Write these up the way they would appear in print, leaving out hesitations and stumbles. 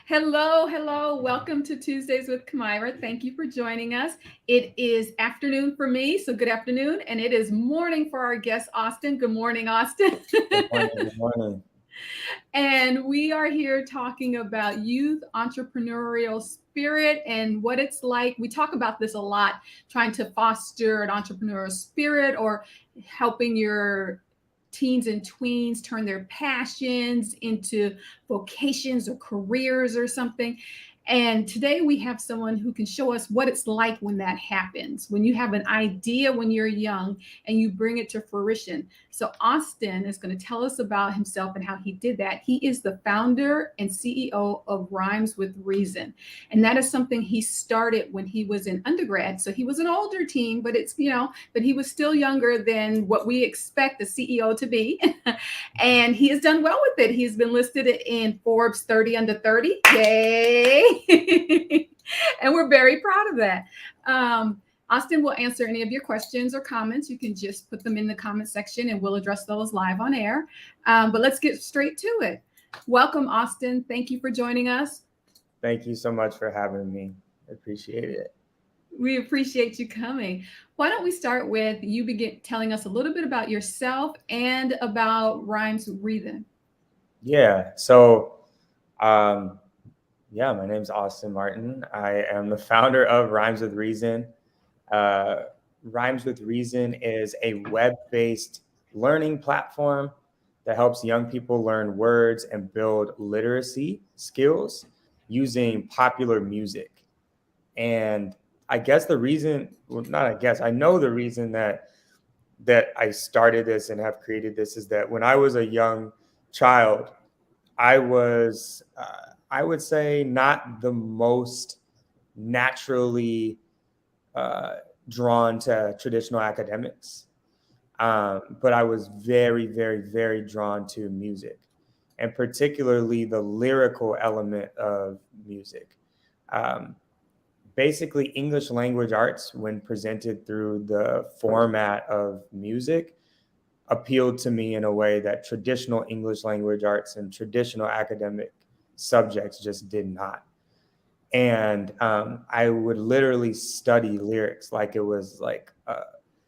Hello, hello. Welcome to Tuesdays with Kamira. Thank you for joining us. It is afternoon for me, so good afternoon. And it is morning for our guest, Austin. Good morning, Austin. Good morning. Good morning. And we are here talking about youth entrepreneurial spirit and what it's like. We talk about this a lot, trying to foster an entrepreneurial spirit or helping your teens and tweens turn their passions into vocations or careers or something. And today we have someone who can show us what it's like when that happens, when you have an idea when you're young and you bring it to fruition. So, Austin is going to tell us about himself and how he did that. He is the founder and CEO of Rhymes with Reason. And that is something he started when he was in undergrad. So, he was an older teen, but but he was still younger than what we expect a CEO to be. And he has done well with it. He's been listed in Forbes 30 under 30. Yay! And we're very proud of that. Austin will answer any of your questions or comments. You can just put them in the comment section and we'll address those live on air. But let's get straight to it. Welcome, Austin. Thank you for joining us. Thank you so much for having me. I appreciate it. We appreciate you coming. Why don't we start with you begin telling us a little bit about yourself and about Rhymes with Reason? Yeah. Um, my name's Austin Martin. I am the founder of Rhymes with Reason. Uh, Rhymes with Reason is a web-based learning platform that helps young people learn words and build literacy skills using popular music. And I guess the reason, well, not I guess, I know the reason that I started this and have created this is that when I was a young child, I was, I would say, not the most naturally uh, drawn to traditional academics, but I was very, very, very drawn to music, and particularly the lyrical element of music. Um, Basically, English language arts, when presented through the format of music, appealed to me in a way that traditional English language arts and traditional academic subjects just did not. And I would literally study lyrics like it was like a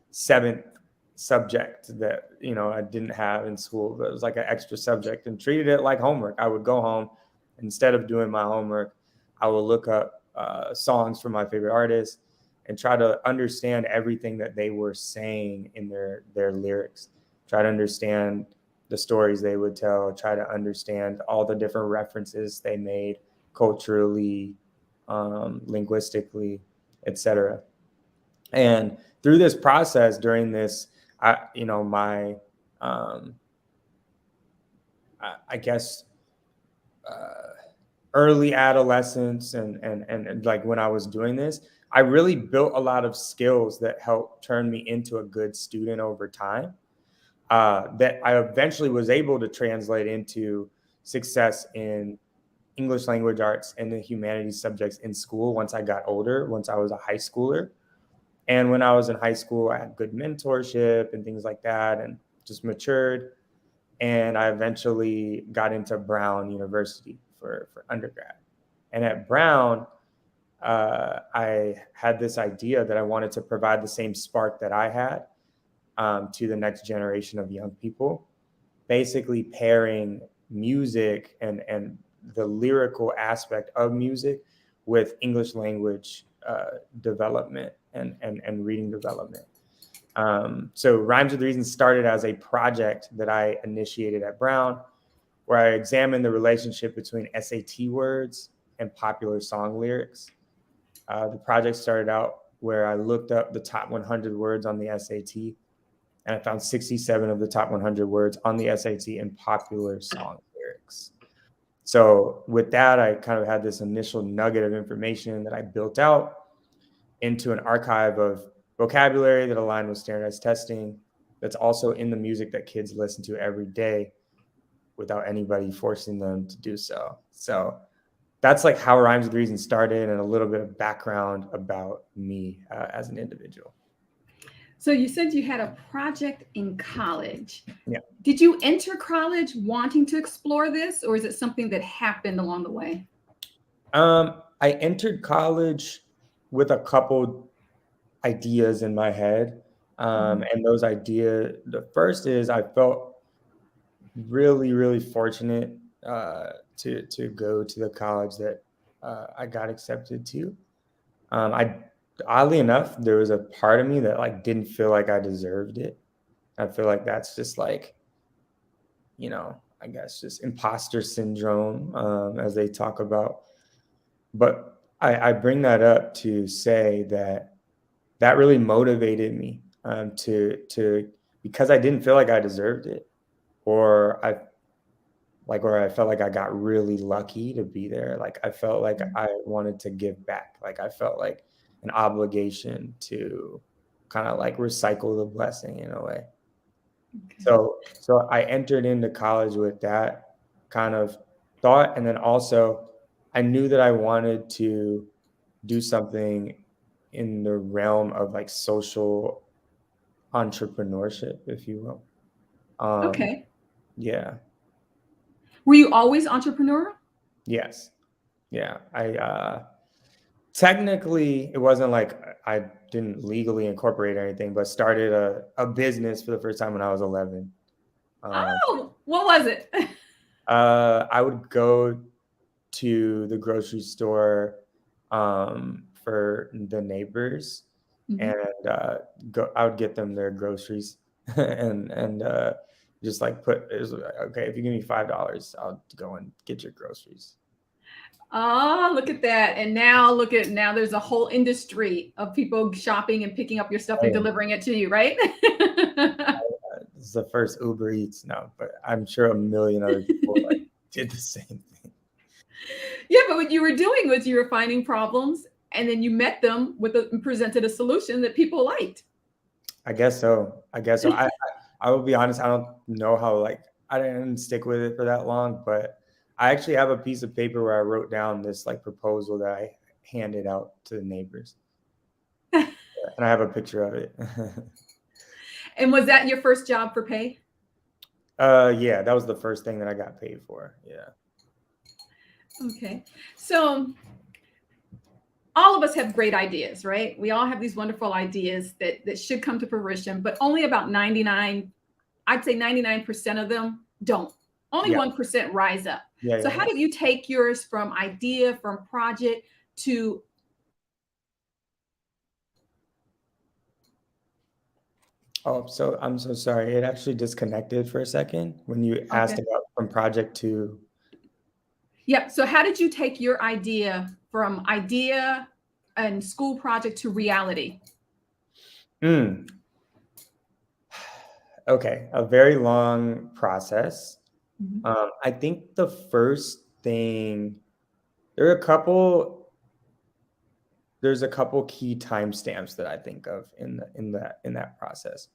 seventh subject that I didn't have in school, but it was like an extra subject, and treated it like homework. I would go home, instead of doing my homework, I would look up songs from my favorite artists and try to understand everything that they were saying in their lyrics. Try to understand the stories they would tell. Try to understand all the different references they made culturally, linguistically, etc. And through this process, during this, my, I guess, uh, early adolescence and like when I was doing this, I really built a lot of skills that helped turn me into a good student over time. That I eventually was able to translate into success in English language arts and the humanities subjects in school once I got older, once I was a high schooler. And when I was in high school, I had good mentorship and things like that and just matured. And I eventually got into Brown University for undergrad. And at Brown, I had this idea that I wanted to provide the same spark that I had, to the next generation of young people, basically pairing music and the lyrical aspect of music with English language development and reading development. So Rhymes with Reason started as a project that I initiated at Brown, where I examined the relationship between SAT words and popular song lyrics. The project started out where I looked up the top 100 words on the SAT, and I found 67 of the top 100 words on the SAT in popular song lyrics. So with that, I kind of had this initial nugget of information that I built out into an archive of vocabulary that aligned with standardized testing, that's also in the music that kids listen to every day without anybody forcing them to do so. So that's like how Rhymes with Reason started, and a little bit of background about me as an individual. So you said you had a project in college. Yeah. Did you enter college wanting to explore this, or is it something that happened along the way? I entered college with a couple ideas in my head. Mhm. And those ideas, the first is I felt really, really fortunate to go to the college that I got accepted to. I oddly enough, there was a part of me that like didn't feel like I deserved it. I feel like that's just like, I guess just imposter syndrome, as they talk about. But I bring that up to say that that really motivated me, to because I didn't feel like I deserved it, or I felt like I got really lucky to be there. Like I felt like I wanted to give back. Like I felt like an obligation to kind of like recycle the blessing in a way. Okay. So I entered into college with that kind of thought, and then also I knew that I wanted to do something in the realm of like social entrepreneurship, if you will. Um, Okay. yeah, Were you always entrepreneurial? yes, yeah. I technically it wasn't like I didn't legally incorporate or anything, but started a business for the first time when I was 11. Um, Oh, what was it? I would go to the grocery store for the neighbors, Mhm. and go. I would get them their groceries, and just like put it was like, okay, if you give me $5, I'll go and get your groceries. Oh, look at that. And now look at now there's a whole industry of people shopping and picking up your stuff and Oh, delivering it to you, right? this is the first Uber Eats now, but I'm sure a million other people like did the same thing. Yeah, but what you were doing was you were finding problems and then you met them with a presented a solution that people liked. I guess so. I guess so. I will be honest. I don't know how like I didn't stick with it for that long, but I actually have a piece of paper where I wrote down this like proposal that I handed out to the neighbors, and I have a picture of it. And was that your first job for pay? Yeah, that was the first thing that I got paid for. Yeah. Okay. So all of us have great ideas, right? We all have these wonderful ideas that should come to fruition, but only about 99, I'd say 99% of them don't. Only Yeah. 1% rise up. Yeah. So Yeah. how Yeah. did you take yours from idea, from project to Oh, so I'm so sorry. It actually disconnected for a second when you asked okay. about from project to. Yep. So how did you take your idea from idea and school project to reality? Mm, okay, a very long process. Mhm. I think the first thing there are a couple there's a couple key timestamps that I think of in that process.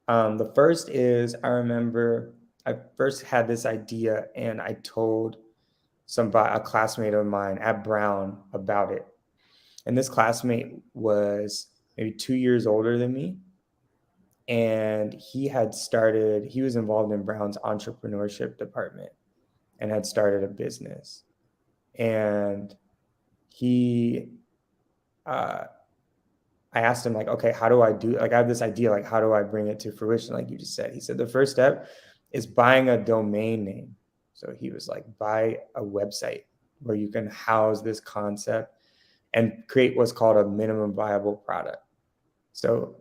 The first is I remember I first had this idea and I told a classmate of mine at Brown about it. And this classmate was maybe 2 years older than me. And he was involved in Brown's entrepreneurship department and had started a business. And he uh, I asked him like, okay, how do I do like I have this idea, like how do I bring it to fruition? Like you just said. He said the first step is buying a domain name. So he was like, buy a website where you can house this concept and create what's called a minimum viable product. So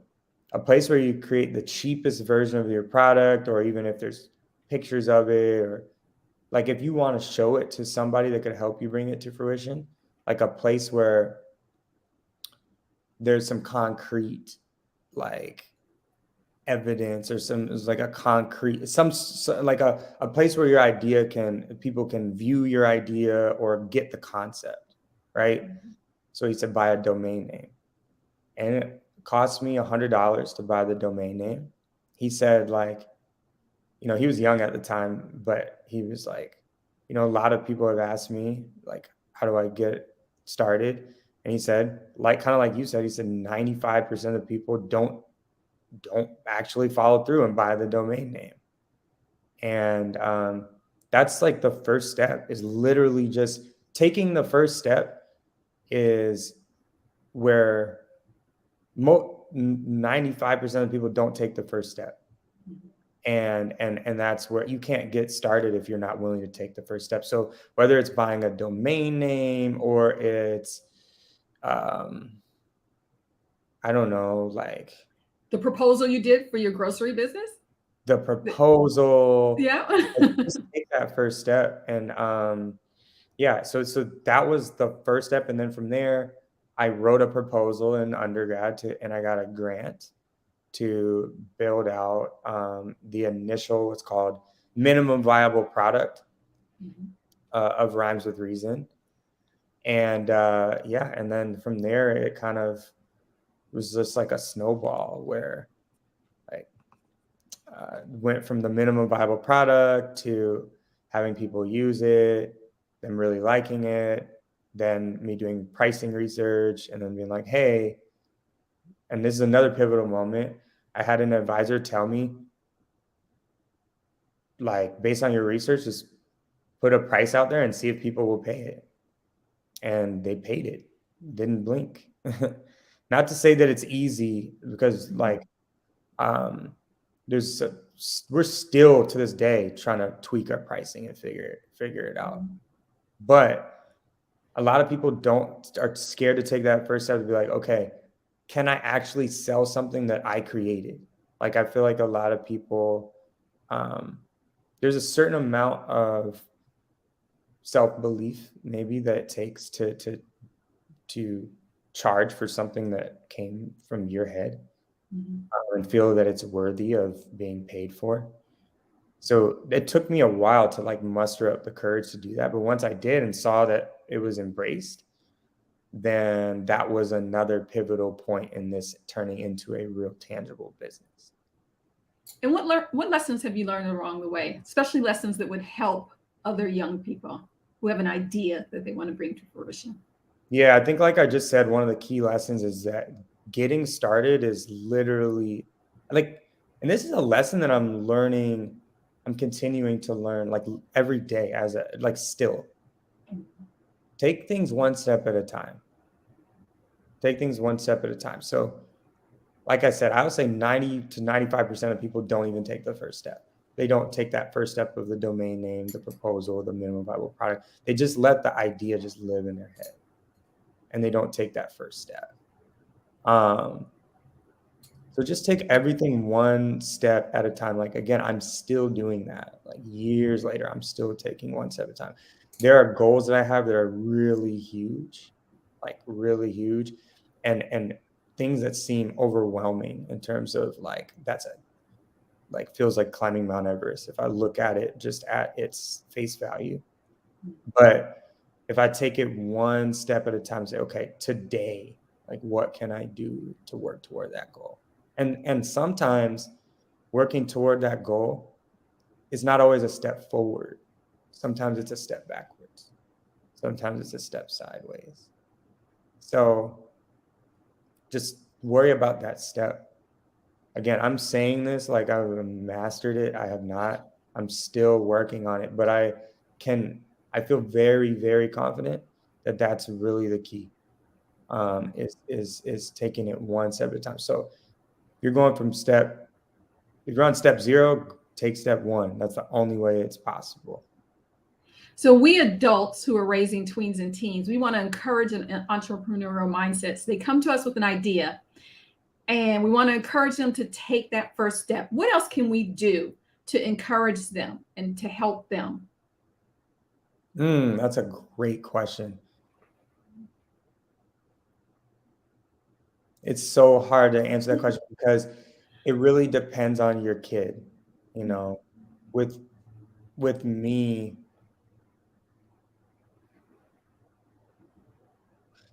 a place where you create the cheapest version of your product, or even if there's pictures of it, or like if you want to show it to somebody that could help you bring it to fruition, like a place where there's some concrete like evidence, or some is like a concrete like a place where your idea can people can view your idea or get the concept, right? So he said buy a domain name, and it cost me $100 to buy the domain name. He said like, he was young at the time, but he was like, a lot of people have asked me like, how do I get started? And he said, like kind of like you said, he said 95% of people don't actually follow through and buy the domain name. And that's like the first step is literally just taking the first step is where 95% of people don't take the first step. And that's where you can't get started if you're not willing to take the first step. So whether it's buying a domain name or it's I don't know, like The proposal you did for your grocery business? the proposal, Yeah. just take that first step. And yeah, so that was the first step. And then from there, I wrote a proposal in undergrad and I got a grant to build out the initial, what's called minimum viable product of Rhymes with Reason. And yeah, and then from there, it kind of was just like a snowball where like went from the minimum viable product to having people use it, them really liking it, then me doing pricing research, and then being like, hey, and this is another pivotal moment. I had an advisor tell me, like, based on your research, just put a price out there and see if people will pay it. And they paid it, didn't blink. Not to say that it's easy, because like there's we're still to this day trying to tweak our pricing and figure it out. But a lot of people are scared to take that first step to be like, okay, can I actually sell something that I created? Like, I feel like a lot of people, there's a certain amount of self-belief maybe that it takes to charge for something that came from your head, and feel that it's worthy of being paid for. So it took me a while to like muster up the courage to do that. But once I did and saw that it was embraced, then that was another pivotal point in this turning into a real tangible business. And what lessons have you learned along the way, especially lessons that would help other young people who have an idea that they want to bring to fruition? Yeah, I think like I just said, one of the key lessons is that getting started is literally like, and this is a lesson that I'm learning, I'm continuing to learn like every day as a like still. Take things one step at a time. Take things one step at a time. So, like I said, I would say 90 to 95% of people don't even take the first step. They don't take that first step of the domain name, the proposal, the minimum viable product. They just let the idea just live in their head, and they don't take that first step. So just take everything one step at a time. Like, again, I'm still doing that. Like years later, I'm still taking one step at a time. There are goals that I have that are really huge, like really huge, and things that seem overwhelming in terms of like like feels like climbing Mount Everest if I look at it just at its face value. But if I take it one step at a time, say, okay, today, like what can I do to work toward that goal? And sometimes working toward that goal is not always a step forward. Sometimes it's a step backwards. Sometimes it's a step sideways. So just worry about that step. Again, I'm saying this like I've mastered it. I have not. I'm still working on it, but I feel very, very confident that that's really the key. Is taking it one step at a time. So you're going from if you're on step 0, take step 1. That's the only way it's possible. So we adults who are raising tweens and teens, we want to encourage an entrepreneurial mindset. So they come to us with an idea and we want to encourage them to take that first step. What else can we do to encourage them and to help them? That's a great question. It's so hard to answer that question because it really depends on your kid. You know, with me,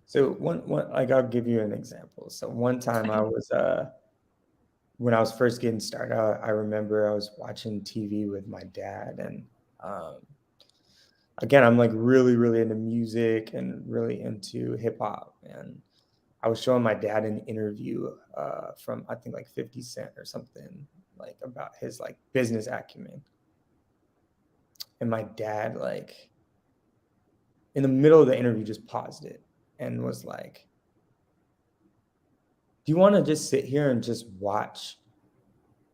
so one like I'll give you an example. So one time I was when I was first getting started, I remember I was watching TV with my dad, and um, again, I'm like really, really into music and really into hip hop. And I was showing my dad an interview from I think like 50 Cent or something, like about his like business acumen. And my dad like in the middle of the interview just paused it and was like, do you want to just sit here and just watch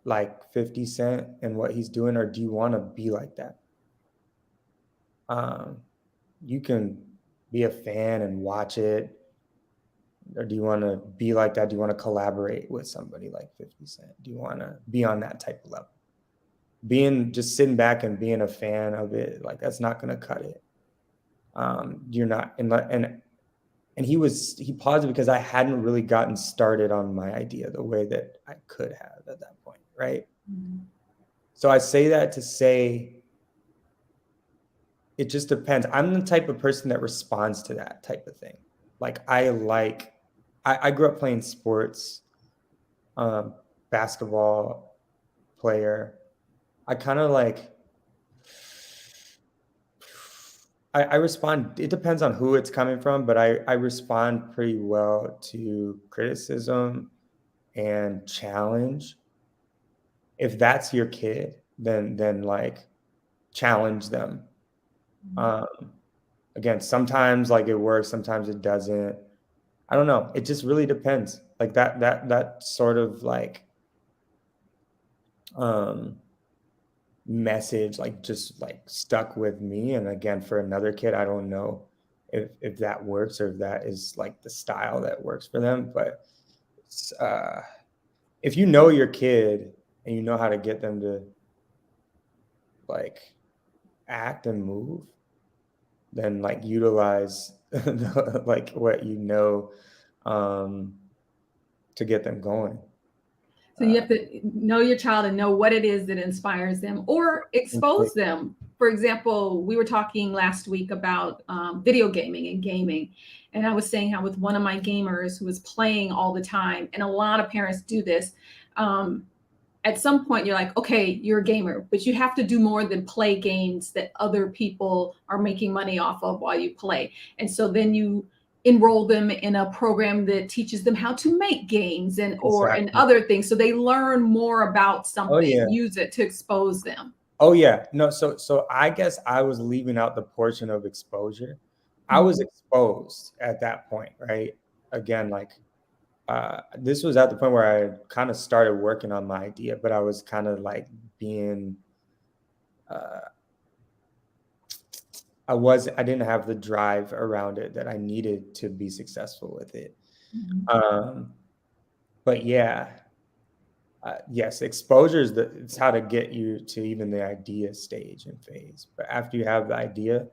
like 50 Cent and what he's doing, or do you want to be like that? Um, you can be a fan and watch it, or do you want to be like that? Do you want to collaborate with somebody like 50 Cent? Do you want to be on that type of level? Being just sitting back and being a fan of it, like that's not going to cut it. You're not, and he paused it because I hadn't really gotten started on my idea the way that I could have at that point, right? Mhm. So I say that to say it just depends. I'm the type of person that responds to that type of thing. Like I grew up playing sports, um, basketball player. I kind of like I respond. It depends on who it's coming from, but I respond pretty well to criticism and challenge. If that's your kid, then like challenge them. Um, Again, sometimes like it works, sometimes it doesn't. I don't know. It just really depends. Like that sort of like um message like just like stuck with me. And again, for another kid, I don't know if that works or if that is like the style that works for them. But it's, if you know your kid and you know how to get them to like act and move, then like utilize like what you know um, to get them going. So you have to know your child and know what it is that inspires them or And take- expose them. For example, we were talking last week about video gaming and gaming. And I was saying how with one of my gamers who was playing all the time, and a lot of parents do this. Um, at some point, you're like, okay, you're a gamer, but you have to do more than play games that other people are making money off of while you play. And so then you enroll them in a program that teaches them how to make games and Exactly. other things so they learn more about Oh something, yeah. use it to expose them. Oh yeah. No, so I guess I was leaving out the portion of exposure. I was Mhm. exposed at that point, right? Again, like this was at the point where I kind of started working on my idea, but I was kind of like being uh I didn't have the drive around it that I needed to be successful with it. Mhm. Um, but yeah, yes, exposure is it's how to get you to even the idea stage and phase. But after you have the idea,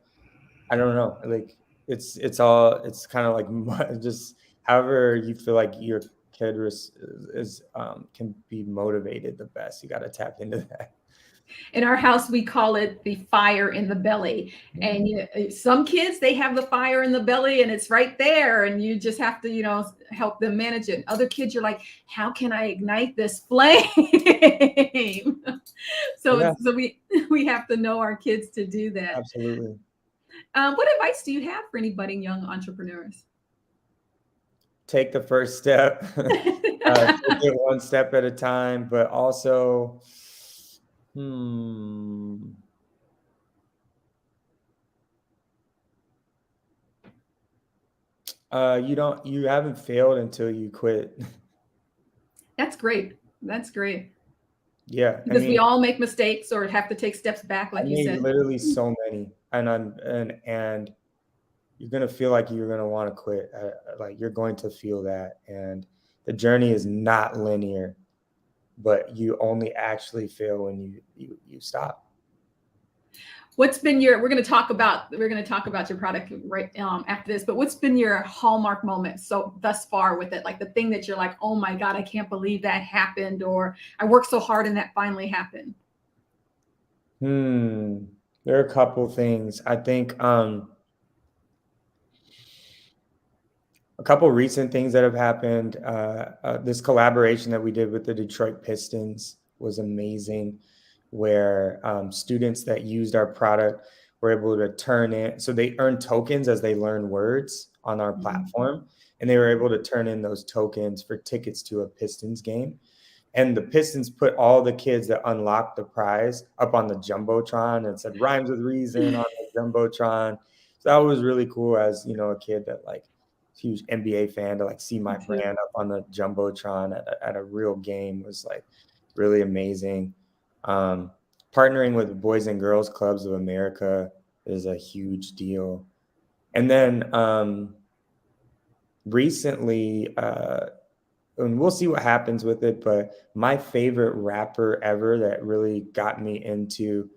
I don't know. Like it's kind of like just however you feel like your kid is can be motivated the best. You got to tap into that. In our house, we call it the fire in the belly. And some kids, they have the fire in the belly and it's right there. And you just have to, help them manage it. Other kids, you're like, how can I ignite this flame? so Yeah, it's, so we have to know our kids to do that. absolutely. What advice do you have for any budding young entrepreneurs? Take the first step. Take it one step at a time, but also, hmm, you haven't failed until you quit. That's great. That's great. Yeah, Because we all make mistakes or have to take steps back, I like you made said. literally so many, and you're gonna feel like you're gonna want to quit. Like you're going to feel that, and the journey is not linear, but you only actually fail when you stop. What's been we're going to talk about your product right after this, but what's been your hallmark moment so thus far with it, like the thing that you're like, oh my god, I can't believe that happened, or I worked so hard and that finally happened? Hmm. There are a couple things. I think a couple recent things that have happened. This collaboration that we did with the Detroit Pistons was amazing, where students that used our product were able to turn in. So they earn tokens as they learn words on our Mhm. platform, and they were able to turn in those tokens for tickets to a Pistons game. And the Pistons put all the kids that unlocked the prize up on the jumbotron and said "rhymes with reason" on the jumbotron. So that was really cool as, a kid that like huge NBA fan to like see Me my too. brand up on the Jumbotron at a real game was like really amazing. Um, Partnering with Boys and Girls Clubs of America is a huge deal. And then recently, and we'll see what happens with it, but my favorite rapper ever that really got me into,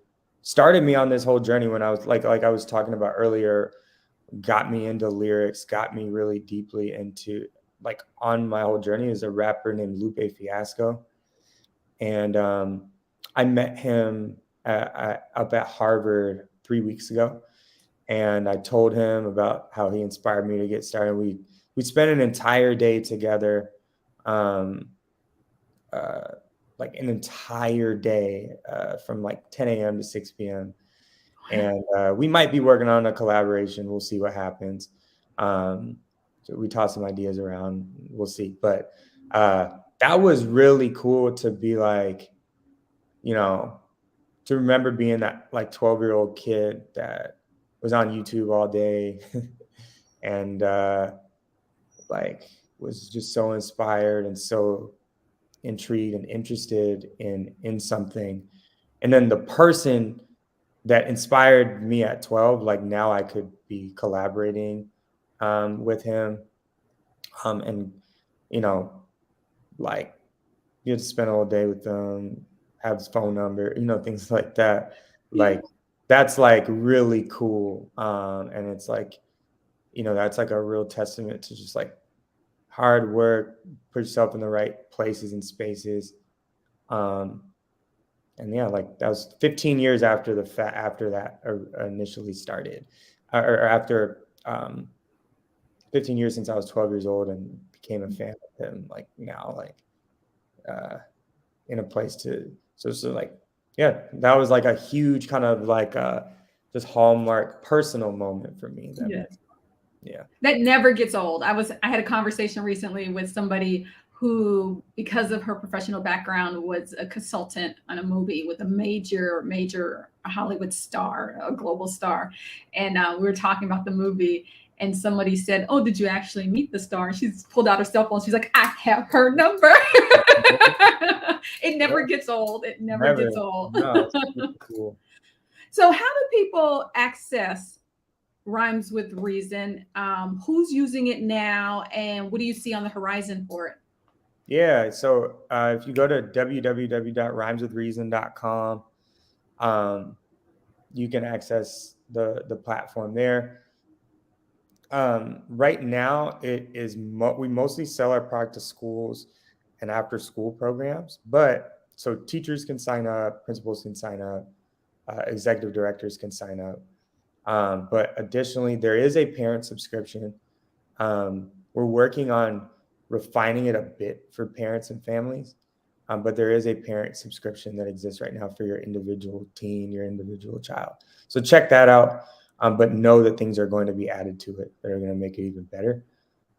started me on this whole journey when I was like I was talking about earlier, got me into lyrics, got me really deeply into like on my whole journey, is a rapper named Lupe Fiasco. And I met him up at Harvard 3 weeks ago, and I told him about how he inspired me to get started. We spent an entire day together, um, uh, like an entire day from like 10 a.m. to 6 p.m. And we might be working on a collaboration. We'll see what happens. So we toss some ideas around. We'll see. But that was really cool to be like, you know, to remember being that like 12-year-old kid that was on YouTube all day and like was just so inspired and so intrigued and interested in something. And then the person that inspired me at 12, like now I could be collaborating with him, and you know, like you get to spend all day with them, have his phone number, things like that. Yeah. Like that's like really cool. And it's like, that's like a real testament to just like hard work, put yourself in the right places and spaces. Um, and yeah, like that was 15 years after after that initially started, or after 15 years since I was 12 years old and became a fan of him. Like now, like uh, in a place to so like yeah, that was like a huge kind of like just hallmark personal moment for me. That Yeah. meant yeah. That never gets old. I had a conversation recently with somebody who, because of her professional background, was a consultant on a movie with a major Hollywood star, a global star. And we were talking about the movie, and somebody said, "Oh, did you actually meet the star?" And she's pulled out her cell phone. She's like, "I have her number." It never Yeah, gets old. It never never. gets old. No, it's super cool. So, how do people access Rhymes with Reason? Who's using it now, and what do you see on the horizon for it? Yeah, so if you go to www.rhymeswithreason.com, um, you can access the platform there. Right now, it is we mostly sell our product to schools and after school programs, but so teachers can sign up, principals can sign up, executive directors can sign up. But additionally, there is a parent subscription. We're working on refining it a bit for parents and families, but there is a parent subscription that exists right now for your individual teen, your individual child. So check that out. But know that things are going to be added to it that are going to make it even better.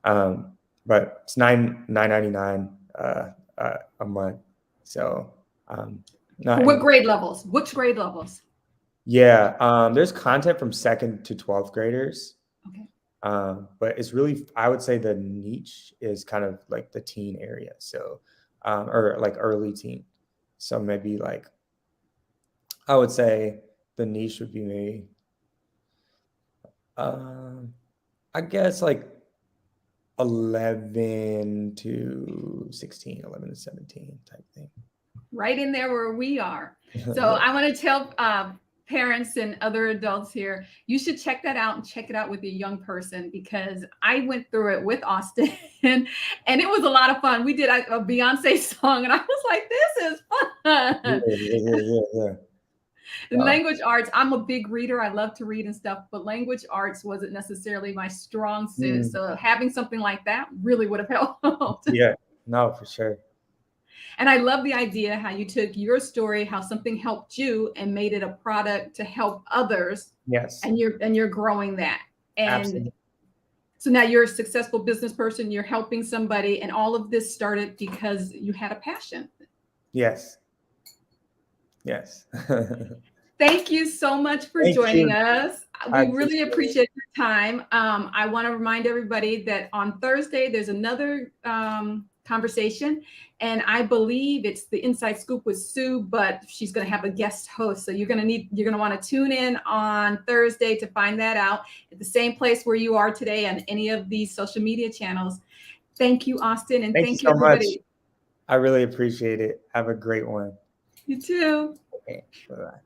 But it's $9.99 a month. So For not what grade levels? Which grade levels? yeah. There's content from second to 12th graders. Okay. But it's really, I would say the niche is kind of like the teen area. So, or like early teen. So maybe like, I would say the niche would be maybe, um, I guess like 11 to 16, 11 to 17 type thing. Right in there where we are. So Yeah. I want to tell parents and other adults here, you should check that out and check it out with a young person, because I went through it with Austin and it was a lot of fun. We did a Beyonce song and I was like, this is Yeah, fun. yeah. In language arts, I'm a big reader. I love to read and stuff, but language arts wasn't necessarily my strong suit. Mm, So having something like that really would have helped. yeah, no, for sure. And I love the idea how you took your story, how something helped you and made it a product to help others. Yes, And you're growing that. And absolutely. so now you're a successful business person, you're helping somebody, and all of this started because you had a passion. Yes, yes. Thank you so much for Thank joining you. us. I We really appreciate it. appreciate your time. I want to remind everybody that on Thursday, there's another conversation, and I believe it's the Inside Scoop with Sue, but she's going to have a guest host. So you're going to want to tune in on Thursday to find that out at the same place where you are today on any of these social media channels. Thank you, Austin, and Thank you thank you, so much. everybody. I really appreciate it. Have a great one. You too. Okay, bye-bye.